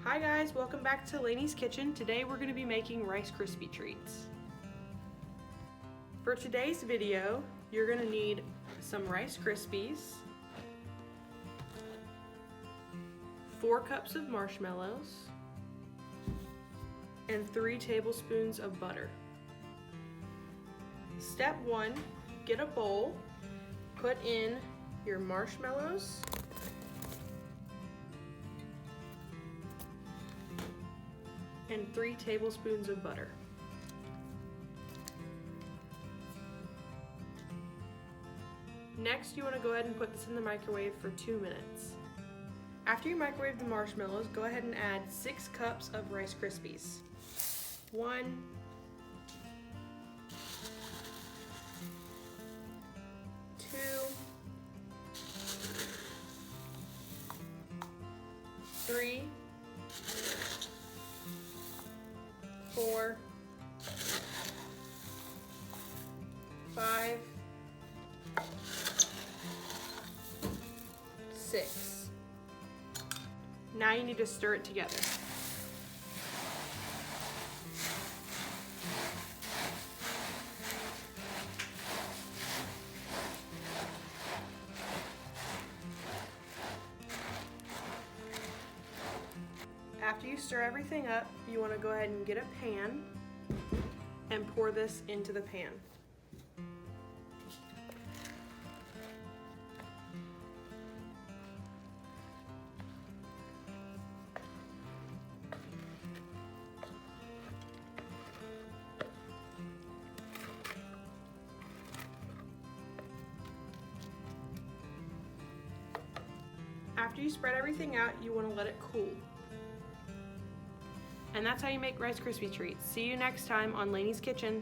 Hi guys, welcome back to Laney's Kitchen. Today we're going to be making Rice Krispie treats. For today's video, you're going to need some Rice Krispies, 4 cups of marshmallows, and 3 tablespoons of butter. Step 1, get a bowl, put in your marshmallows, and 3 tablespoons of butter. Next, you want to go ahead and put this in the microwave for 2 minutes. After you microwave the marshmallows, go ahead and add 6 cups of Rice Krispies. 1, 2, 3, 4, 5, 6. Now you need to stir it together. After you stir everything up, you want to go ahead and get a pan and pour this into the pan. After you spread everything out, you want to let it cool. And that's how you make Rice Krispie treats. See you next time on Laney's Kitchen.